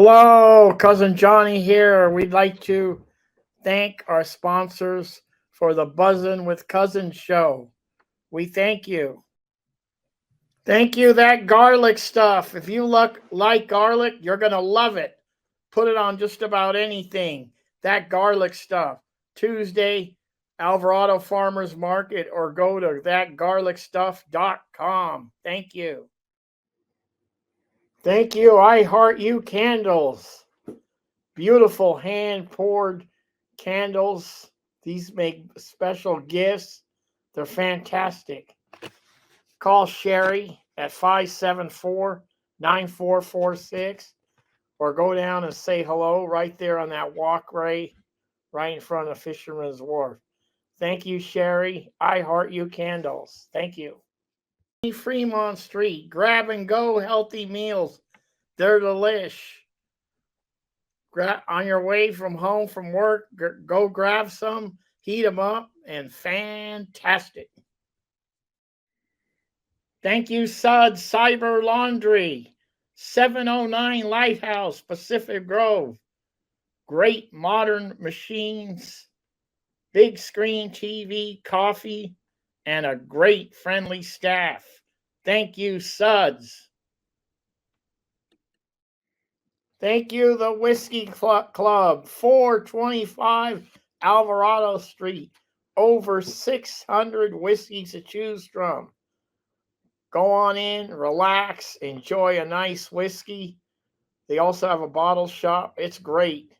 Hello, Cousin Johnny here. We'd like to thank our sponsors for the Buzzin' with Cousins show. We thank you. Thank you, that garlic stuff. If you like garlic, you're going to love it. Put it on just about anything. That garlic stuff. Tuesday, Alvarado Farmers Market, or go to thatgarlicstuff.com. Thank you. Thank you, I Heart You Candles. Beautiful hand poured candles. These make special gifts. They're fantastic. Call Sherry at 574-9446 or go down and say hello right there on that walkway right in front of Fisherman's Wharf. Thank you, Sherry. I Heart You Candles. Thank you. Fremont Street. Grab and go healthy meals. They're delish. On your way from home from work, go grab some, heat them up, and fantastic. Thank you, Sud Cyber Laundry, 709 Lighthouse, Pacific Grove. Great modern machines, big screen TV, coffee, and a great friendly staff. Thank you, Suds. Thank you, the Whiskey Club, 425 Alvarado Street. Over 600 whiskeys to choose from. Go on in, relax, enjoy a nice whiskey. They also have a bottle shop. It's great.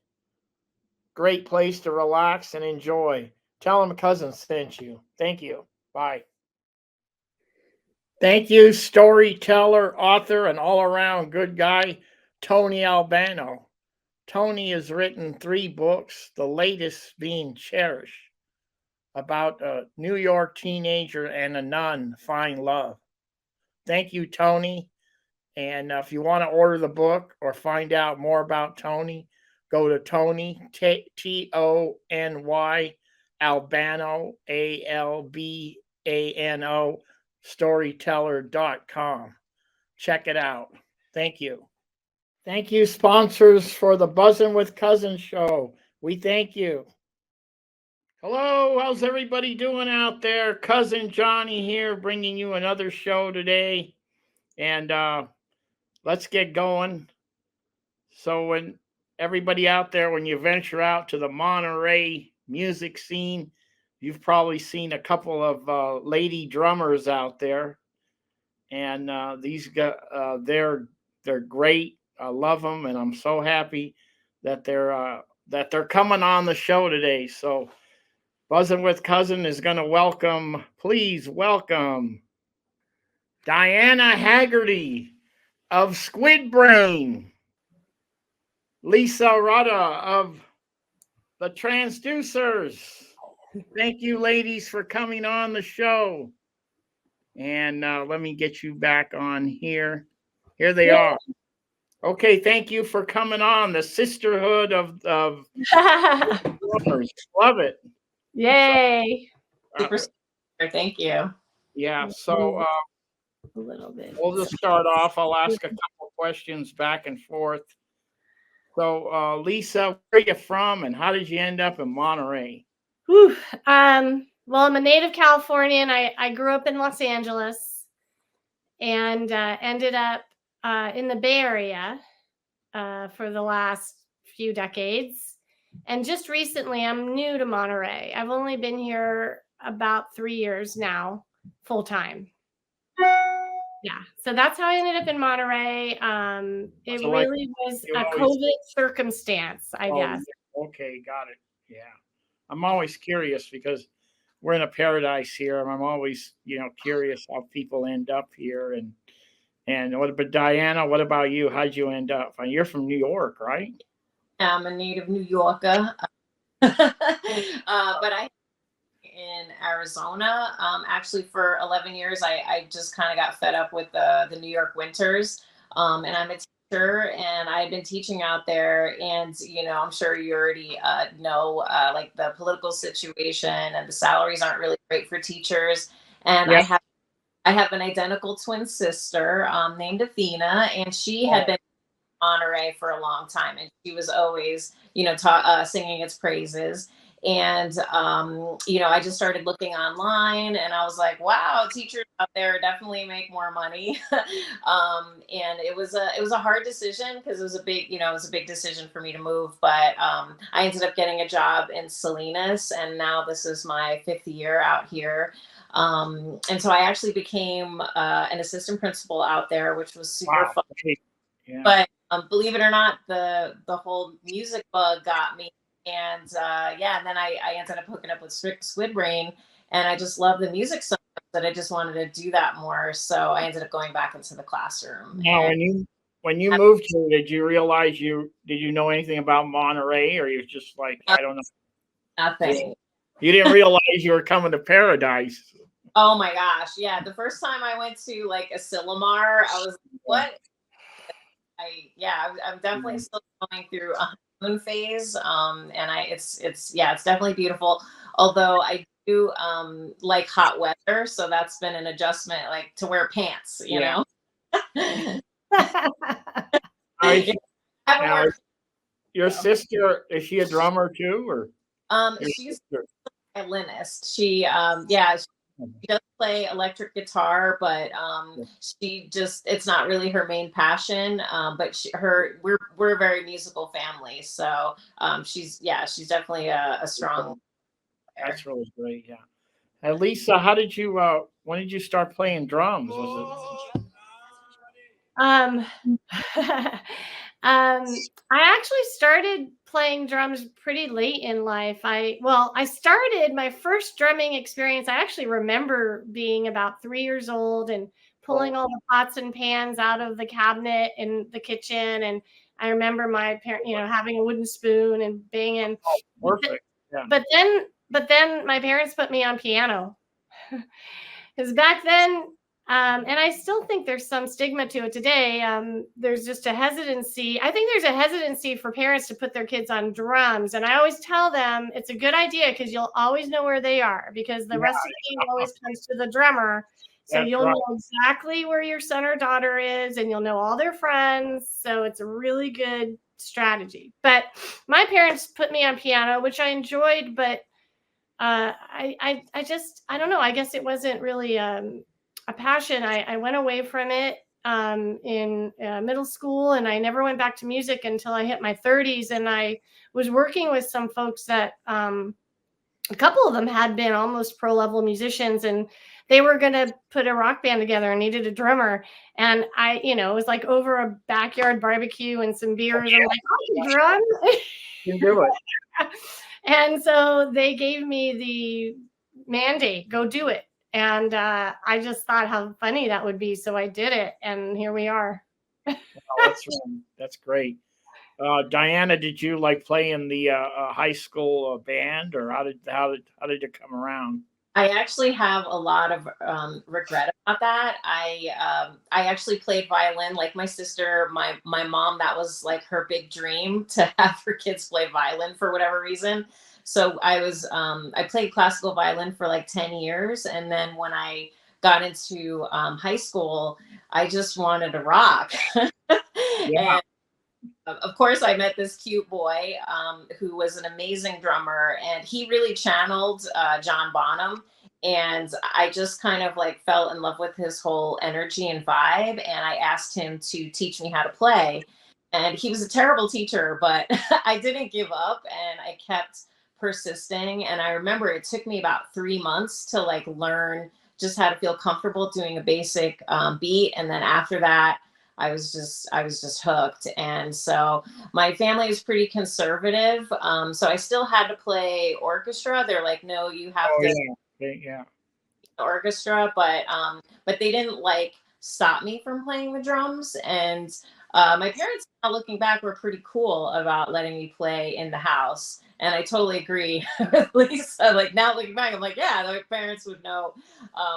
Great place to relax and enjoy. Tell them Cousin sent you. Thank you. Bye. Thank you, storyteller, author, and all-around good guy, Tony Albano. Tony has written 3 books, the latest being Cherish, about a New York teenager and a nun find love. Thank you, Tony. And if you want to order the book or find out more about Tony, go to Tony, Tony, Albano, Albano, storyteller.com. Check it out. Thank you. Thank you, sponsors, for the Buzzin' with Cousins show. We thank you. Hello, how's everybody doing out there? Cousin Johnny here, bringing you another show today. And let's get going. So when everybody out there, when you venture out to the Monterey music scene, you've probably seen a couple of lady drummers out there. And these guys, they're great. I love them, and I'm so happy that they're coming on the show today. So Buzzin' with Cousin is going to please welcome Diana Hagerty of Squidbrain, Lisa Rutta of the Transducers. Thank you, ladies, for coming on the show. And let me get you back on here. Here they are. Okay, thank you for coming on. The sisterhood of drummers. Love it. Yay. Super. Thank you. Yeah, so A little bit. we'll just start off. I'll ask a couple questions back and forth. So, Lisa, where are you from, and how did you end up in Monterey? Well, I'm a native Californian. I grew up in Los Angeles and ended up in the Bay Area for the last few decades. And just recently, I'm new to Monterey. I've only been here about 3 years now, full time. Yeah, so that's how I ended up in Monterey. It So, really was a COVID circumstance, I guess. Okay, got it. Yeah, I'm always curious because we're in a paradise here, and I'm always, curious how people end up here. And what about Diana? What about you? How'd you end up? You're from New York, right? I'm a native New Yorker, but I in Arizona. Actually, for 11 years, I just kind of got fed up with the New York winters. And I'm a teacher, and I've been teaching out there. And I'm sure you already know, like the political situation and the salaries aren't really great for teachers. And Yeah. I have an identical twin sister named Athena, and she had been Monterey for a long time, and she was always, singing its praises. And I just started looking online, and I was like, wow, teachers out there definitely make more money. And it was a hard decision, because it was a big decision for me to move. But I ended up getting a job in Salinas, and now this is my 5th year out here. And so I actually became an assistant principal out there, which was super fun. Yeah. But believe it or not, the whole music bug got me. And and then I ended up hooking up with Squidbrain, and I just love the music so much that I just wanted to do that more. So I ended up going back into the classroom. Now, when you moved here, did you realize did you know anything about Monterey, or you just like, I don't know? Nothing. You didn't realize you were coming to paradise. Oh my gosh. Yeah. The first time I went to like a Silmar, I was like, what? I'm definitely still going through a honeymoon phase. And it's definitely beautiful. Although I do like hot weather, so that's been an adjustment, like to wear pants, you know. Your sister, is she a drummer too, or? She's a violinist. She does play electric guitar, but it's not really her main passion. But we're a very musical family, so she's definitely a strong player. That's really great. Yeah. And Lisa, how did you when did you start playing drums? Was it? I actually started playing drums pretty late in life. I started my first drumming experience. I actually remember being about 3 years old and pulling all the pots and pans out of the cabinet in the kitchen. And I remember my parent, having a wooden spoon and banging. Perfect. Yeah. But then my parents put me on piano, because back then, and I still think there's some stigma to it today. There's just a hesitancy. I think there's a hesitancy for parents to put their kids on drums. And I always tell them it's a good idea, because you'll always know where they are, because the rest of the game always comes to the drummer. So you'll know exactly where your son or daughter is, and you'll know all their friends. So it's a really good strategy. But my parents put me on piano, which I enjoyed, but I don't know. I guess it wasn't really a passion. I went away from it in middle school, and I never went back to music until I hit my 30s. And I was working with some folks that a couple of them had been almost pro level musicians, and they were going to put a rock band together and needed a drummer. And it was like over a backyard barbecue and some beers. I'm like, I can drum. You can do it. And so they gave me the mandate, go do it. And I just thought how funny that would be. So I did it, and here we are. That's great. Diana, did you like play in the high school band, or how did it come around? I actually have a lot of regret about that. I actually played violin like my sister. My mom, that was like her big dream, to have her kids play violin for whatever reason. So I played classical violin for like 10 years. And then when I got into high school, I just wanted to rock. Yeah. And of course, I met this cute boy who was an amazing drummer, and he really channeled John Bonham. And I just kind of like fell in love with his whole energy and vibe. And I asked him to teach me how to play. And he was a terrible teacher, but I didn't give up, and I kept persisting. And I remember it took me about 3 months to like learn just how to feel comfortable doing a basic beat. And then after that, I was just hooked. And so my family is pretty conservative. So I still had to play orchestra. They're like, no, you have to orchestra, but they didn't like stop me from playing the drums. And my parents, now looking back, were pretty cool about letting me play in the house. And I totally agree with Lisa. Like now looking back, I'm like, yeah, my parents would know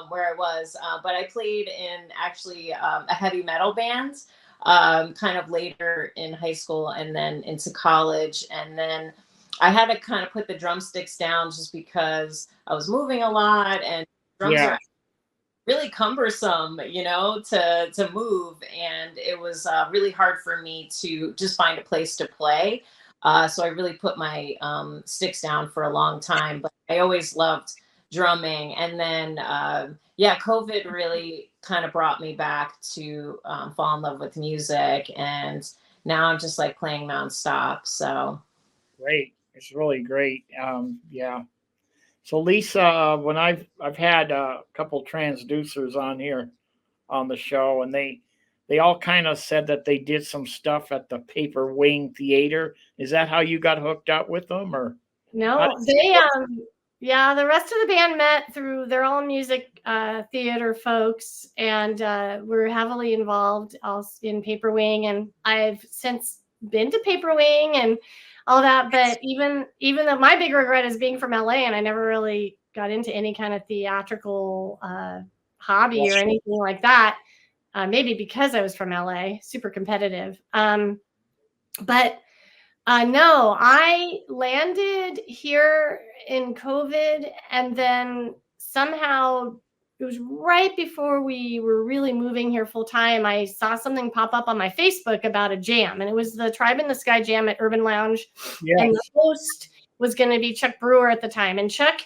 where I was. But I played in actually a heavy metal band kind of later in high school and then into college. And then I had to kind of put the drumsticks down just because I was moving a lot, and drums are really cumbersome, to move. And it was really hard for me to just find a place to play. So I really put my sticks down for a long time, but I always loved drumming. And then, yeah, COVID really kind of brought me back to fall in love with music. And now I'm just like playing nonstop. So Great. It's really great. Yeah. So Lisa, when I've had a couple transducers on here on the show, and they all kind of said that they did some stuff at the Paper Wing Theater. Is that how you got hooked up with them, or how No, did they you- yeah, the rest of the band met through their own music theater folks, and we're heavily involved also in Paper Wing, and I've since been to Paper Wing and all that. But even though my big regret is being from LA, and I never really got into any kind of theatrical hobby or anything like that. Maybe because I was from LA, super competitive. But no, I landed here in COVID, and then somehow it was right before we were really moving here full time. I saw something pop up on my Facebook about a jam, and it was the Tribe in the Sky jam at Urban Lounge. And the Yes. host was going to be Chuck Brewer at the time, and Chuck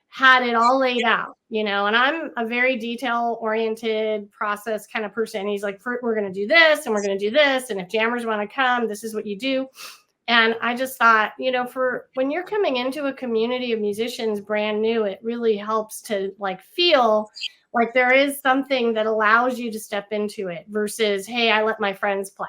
had it all laid out, and I'm a very detail oriented process kind of person. He's like, we're going to do this and we're going to do this. And if jammers want to come, this is what you do. And I just thought, for when you're coming into a community of musicians brand new, it really helps to like feel like there is something that allows you to step into it versus, hey, I let my friends play,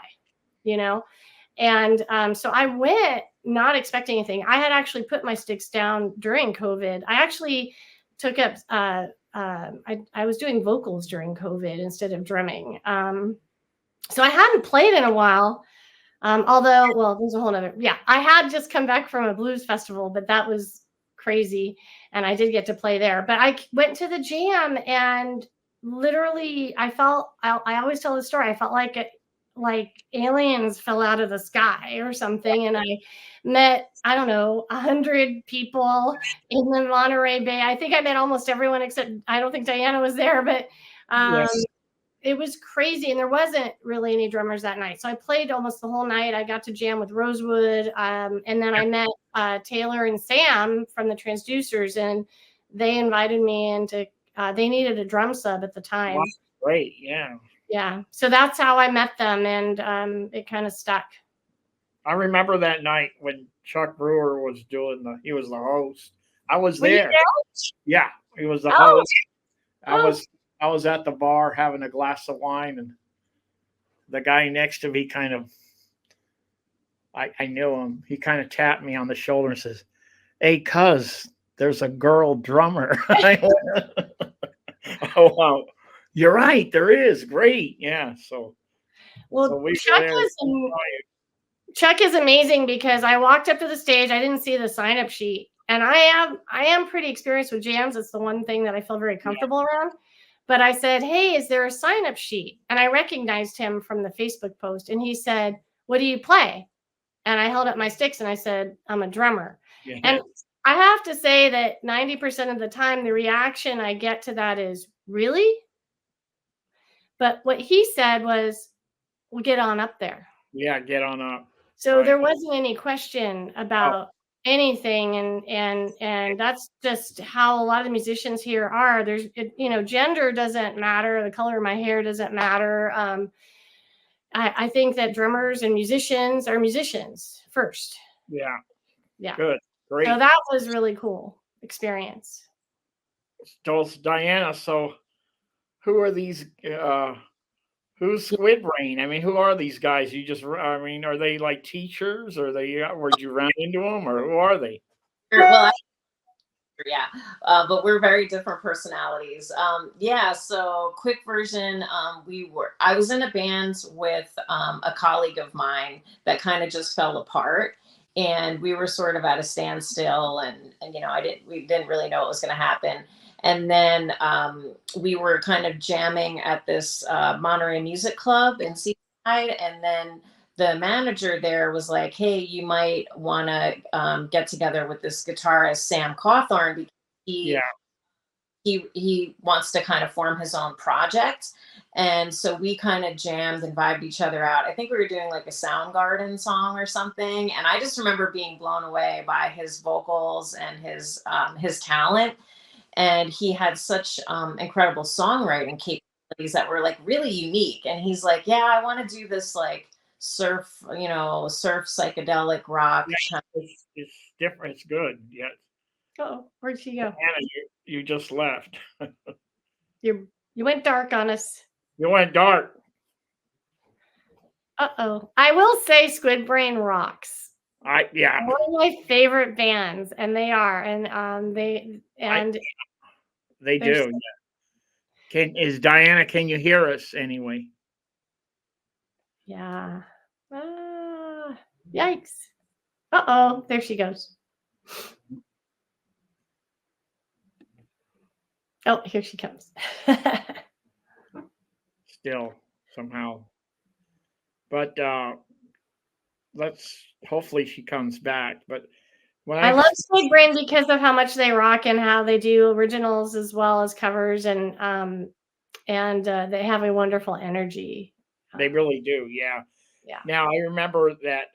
And so I went not expecting anything. I had actually put my sticks down during COVID. I actually took up, I was doing vocals during COVID instead of drumming. So I hadn't played in a while. Although, well, there's a whole nother, yeah, I had just come back from a blues festival, but that was crazy. And I did get to play there, but I went to the jam and literally I always tell the story. I felt like aliens fell out of the sky or something. And I met, I don't know, 100 people in the Monterey Bay. I think I met almost everyone except I don't think Diana was there, but Yes. it was crazy, and there wasn't really any drummers that night. So I played almost the whole night. I got to jam with Rosewood, and then I met Taylor and Sam from the Transducers, and they invited me into. They needed a drum sub at the time. Wow, great. Yeah. Yeah, so that's how I met them, and it kind of stuck. I remember that night when Chuck Brewer was he was the host. I was Were you there. Yeah, he was the Oh. host. I was at the bar having a glass of wine, and the guy next to me kind of, I knew him. He kind of tapped me on the shoulder and says, "Hey, cuz, there's a girl drummer." Oh, wow. You're right. There is. Great. Yeah. So we Chuck is amazing because I walked up to the stage. I didn't see the sign-up sheet. And I am pretty experienced with jams. It's the one thing that I feel very comfortable around. But I said, hey, is there a sign-up sheet? And I recognized him from the Facebook post. And he said, what do you play? And I held up my sticks and I said, I'm a drummer. Yeah. And I have to say that 90% of the time, the reaction I get to that is, really? But what he said was, well, get on up there. Yeah, get on up. So Right. there wasn't any question about anything, and that's just how a lot of the musicians here are. There's, gender doesn't matter. The color of my hair doesn't matter. I think that drummers and musicians are musicians first. Yeah. Yeah. Good. Great. So that was really cool experience. So Diana, so who are these? Who's Squidbrain? I mean, who are these guys? Are they like teachers, or where'd you run into them, or who are they? Well, yeah, but we're very different personalities. Yeah, so quick version, I was in a band with a colleague of mine that kind of just fell apart, and we were sort of at a standstill, and we didn't really know what was going to happen. And then we were kind of jamming at this Monterey music club in Seaside, and then the manager there was like, hey, you might want to get together with this guitarist, Sam Cawthorn, because he he wants to kind of form his own project. And so we kind of jammed and vibed each other out. I think we were doing like a Soundgarden song or something. And I just remember being blown away by his vocals and his talent. And he had such incredible songwriting capabilities that were like really unique. And he's like, yeah, I want to do this like surf psychedelic rock. Yeah, it's different. It's good. Yeah. Oh, where'd she go? Anna, you just left. You went dark on us. You went dark. Uh-oh. I will say Squidbrain rocks. Yeah. One of my favorite bands, and they are. And they do. Yeah. Diana, can you hear us anyway? Yeah. Yikes. Uh-oh. There she goes. Oh, here she comes. Still somehow. But hopefully she comes back. But I love Squidbrain because of how much they rock and how they do originals as well as covers, and they have a wonderful energy. They really do, yeah. Yeah. Now I remember that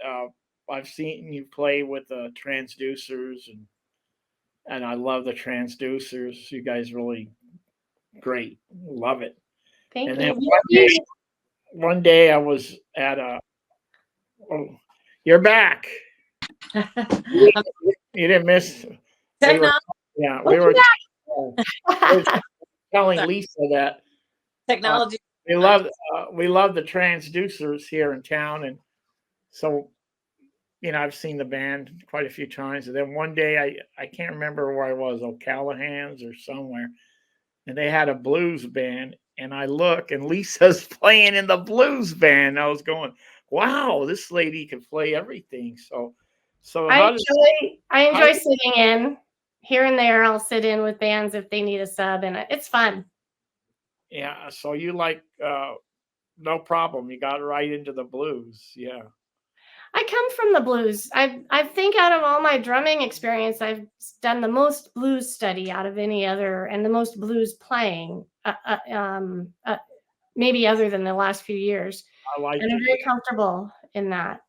I've seen you play with the Transducers, and I love the Transducers. You guys really great, love it. Thank you. Then one day I was at oh, you're back. You didn't miss. We were telling Lisa that technology. We love the Transducers here in town, and so I've seen the band quite a few times. And then one day I can't remember where I was, O'Callahan's or somewhere, and they had a blues band, and I look, and Lisa's playing in the blues band. I was going, wow, this lady can play everything. So I enjoy sitting in here and there. I'll sit in with bands if they need a sub, and it's fun. Yeah, so you like no problem. You got right into the blues. Yeah. I come from the blues. I think out of all my drumming experience, I've done the most blues study out of any other, and the most blues playing, maybe other than the last few years. And I'm very comfortable in that.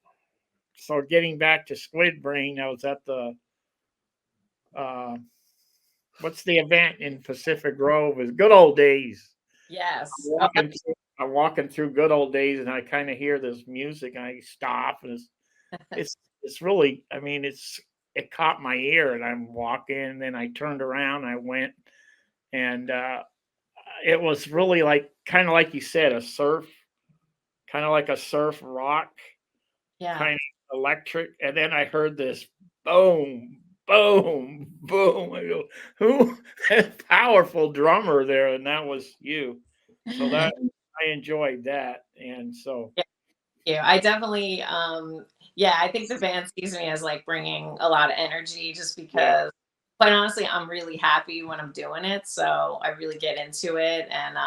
So getting back to Squidbrain, I was at the what's the event in Pacific Grove? Is Good Old Days. Yes. I'm walking through Good Old Days, and I kind of hear this music, and I stop, and it's really, I mean, it caught my ear, and I'm walking, and then I turned around, I went, and it was really kind of like you said, kind of like a surf rock, kind of electric, and then I heard this boom, boom, boom. I go, who? Powerful drummer there, and that was you. So that I enjoyed that, and so yeah, I definitely I think the band sees me as like bringing a lot of energy, just because quite honestly I'm really happy when I'm doing it, so I really get into it, and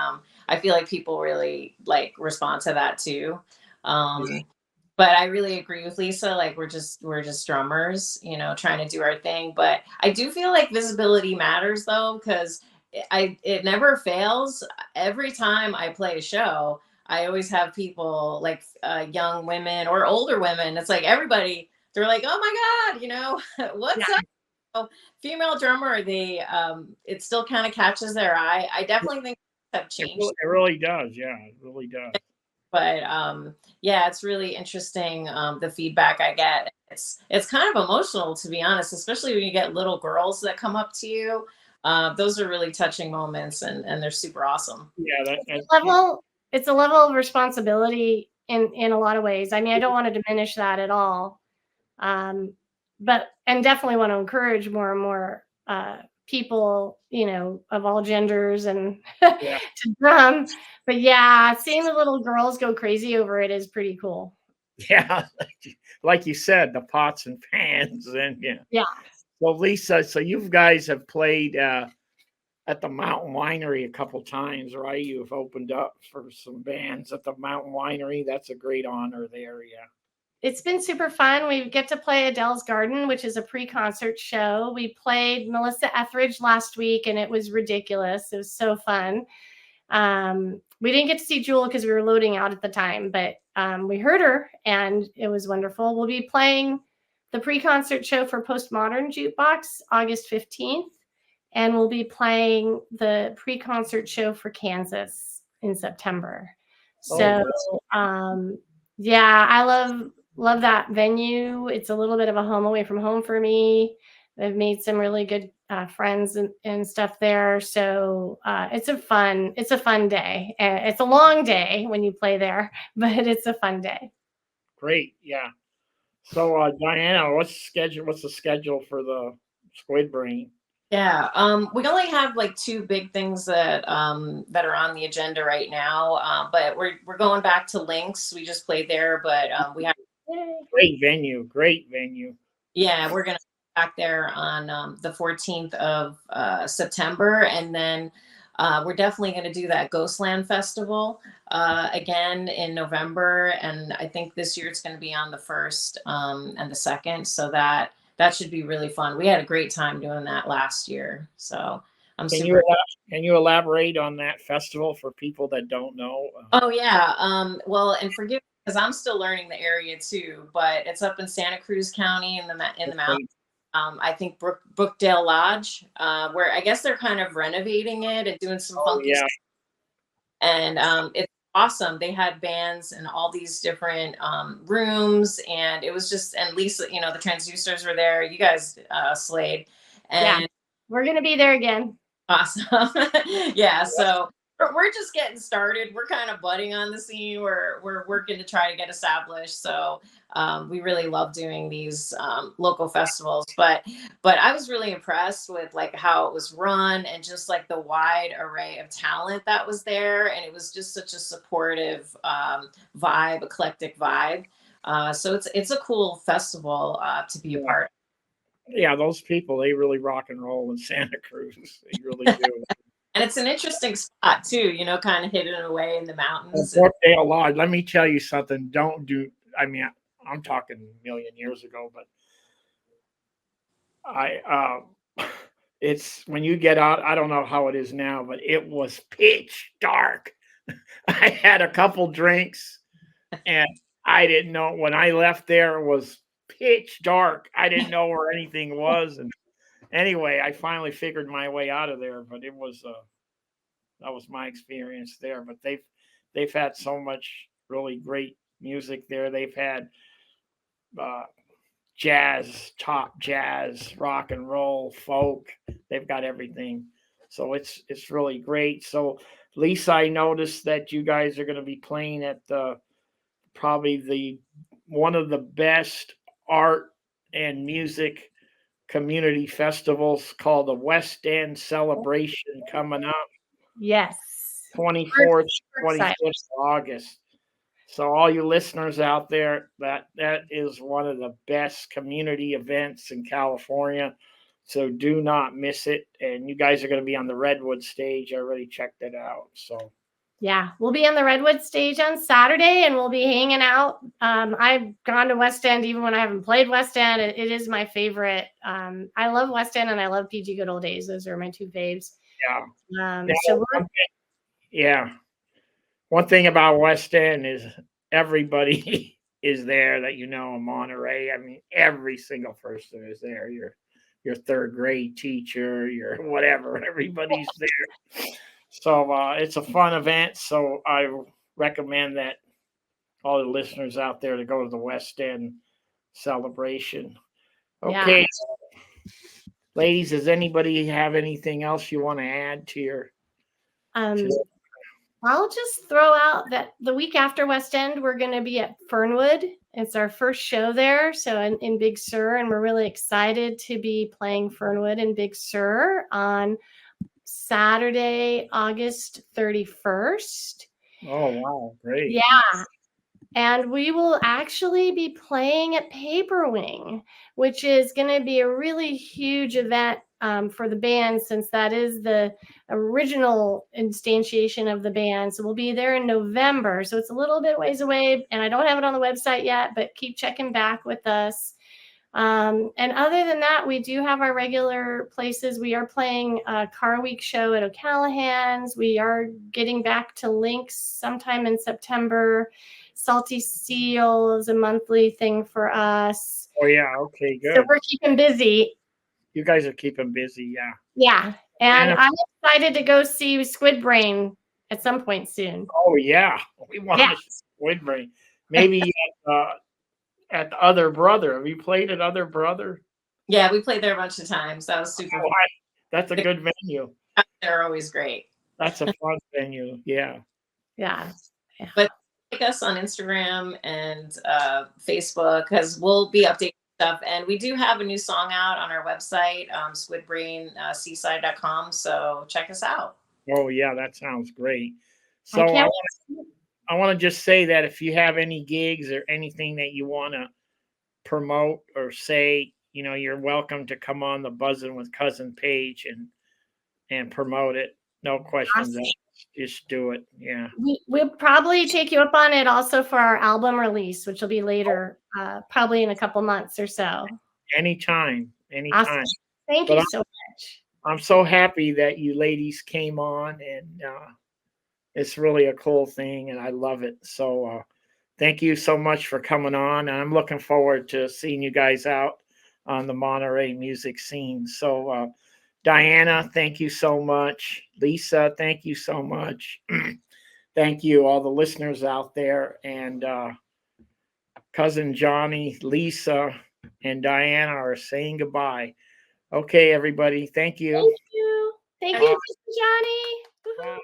I feel like people really like respond to that too. But I really agree with Lisa, like we're just drummers, trying to do our thing. But I do feel like visibility matters though, because it never fails. Every time I play a show, I always have people like young women or older women. It's like everybody, they're like, oh my God, what's up? So, female drummer, it still kind of catches their eye. I definitely think have changed. It really does. Yeah, it really does. But it's really interesting, the feedback I get. It's kind of emotional, to be honest, especially when you get little girls that come up to you. Those are really touching moments, and they're super awesome. Yeah, it's a level of responsibility in a lot of ways. I mean, I don't want to diminish that at all, but definitely want to encourage more and more people, of all genders and to drum. But yeah, seeing the little girls go crazy over it is pretty cool. Yeah, like you said, the pots and pans, and yeah. Well, Lisa, so you guys have played at the Mountain Winery a couple times, right? You've opened up for some bands at the Mountain Winery. That's a great honor there, yeah. it's been super fun. We get to play Adele's Garden, which is a pre-concert show. We played Melissa Etheridge last week, and it was ridiculous. It was so fun. We didn't get to see Jewel because we were loading out at the time, but we heard her, and it was wonderful. We'll be playing the pre-concert show for Postmodern Jukebox August 15th, and we'll be playing the pre-concert show for Kansas in September. So, yeah, I love that venue. It's a little bit of a home away from home for me. I've made some really good friends and stuff there. So it's a fun day. It's a long day when you play there, but it's a fun day. Great. Yeah. So Diana, what's the schedule for the Squidbrain? Yeah, we only have like 2 big things that that are on the agenda right now, but we're going back to Lynx. We just played there, but we have great venue. Yeah, we're gonna be back there on the 14th of September, and then we're definitely gonna do that Ghostland Festival again in November, and I think this year it's gonna be on the 1st and the 2nd, so that should be really fun. We had a great time doing that last year. So Can you elaborate on that festival for people that don't know? Oh yeah. Well, and forgive me because I'm still learning the area too, but it's up in Santa Cruz County in the mountains. I think Brookdale Lodge, where I guess they're kind of renovating it and doing some funky stuff. And it's awesome. They had bands in all these different rooms, and it was just, and Lisa, the Transducers were there. You guys slayed. And yeah, we're gonna be there again. Awesome. Yeah, so we're just getting started. We're kind of budding on the scene. We're working to try to get established. So we really love doing these local festivals. But I was really impressed with like how it was run and just like the wide array of talent that was there. And it was just such a supportive vibe, eclectic vibe. So it's a cool festival to be a part of. Yeah, those people, they really rock and roll in Santa Cruz. They really do. And it's an interesting spot too, kind of hidden away in the mountains. Brookdale Lodge, let me tell you something. I'm talking a million years ago, but it's when you get out, I don't know how it is now, but it was pitch dark. I had a couple drinks and I didn't know when I left there it was pitch dark. I didn't know where anything was. And anyway, I finally figured my way out of there, but it was that was my experience there. But they've had so much really great music there. They've had jazz, top jazz, rock and roll, folk. They've got everything. So it's really great. So Lisa, I noticed that you guys are going to be playing at probably one of the best art and music community festivals called the West End Celebration coming up. Yes. 24th, 25th August. So all you listeners out there, that is one of the best community events in California. So do not miss it. And you guys are going to be on the Redwood stage. I already checked it out. So yeah, we'll be on the Redwood stage on Saturday, and we'll be hanging out. I've gone to West End even when I haven't played West End. It is my favorite. I love West End and I love PG Good Old Days. Those are my 2 faves. Yeah. One thing about West End is everybody is there that in Monterey. I mean, every single person is there. Your 3rd grade teacher, your whatever, everybody's there. So it's a fun event. So I recommend that all the listeners out there to go to the West End celebration. Okay. Yeah. Ladies, does anybody have anything else you want to add to your I'll just throw out that the week after West End, we're going to be at Fernwood. It's our first show there, so in Big Sur, and we're really excited to be playing Fernwood in Big Sur on Saturday, August 31st. Oh, wow. Great. Yeah. And we will actually be playing at Paper Wing, which is going to be a really huge event for the band, since that is the original instantiation of the band. So we'll be there in November. So it's a little bit ways away, and I don't have it on the website yet, but keep checking back with us. And other than that, we do have our regular places. We are playing a Car Week show at O'Callahan's. We are getting back to Links sometime in September. Salty Seal is a monthly thing for us. Oh yeah, okay, good. So we're keeping busy. You guys are keeping busy, yeah. Yeah. And And- I'm excited to go see Squidbrain at some point soon. Oh yeah, we want Yeah. to Squidbrain. Maybe at the Other Brother. Have you played at Other Brother? Yeah, we played there a bunch of times. That was super fun. That's a good venue. They're always great. That's a fun venue. Yeah. Yeah. But like us on Instagram and Facebook, because we'll be updating stuff. And we do have a new song out on our website, squidbrainseaside.com. So check us out. Oh yeah, that sounds great. So I can't I want to just say that if you have any gigs or anything that you want to promote or say, you're welcome to come on the Buzzing with Cousin page and promote it. No questions asked. Just do it. Yeah. We'll probably take you up on it also for our album release, which will be later, probably in a couple months or so. Anytime. Awesome. Thank you so much. I'm so happy that you ladies came on, and it's really a cool thing, and I love it. So thank you so much for coming on, and I'm looking forward to seeing you guys out on the Monterey music scene. So Diana, thank you so much. Lisa, thank you so much. Thank you, all the listeners out there, and Cousin Johnny, Lisa, and Diana are saying goodbye. Okay, everybody. Thank you. Thank you. Thank you, Johnny. Bye.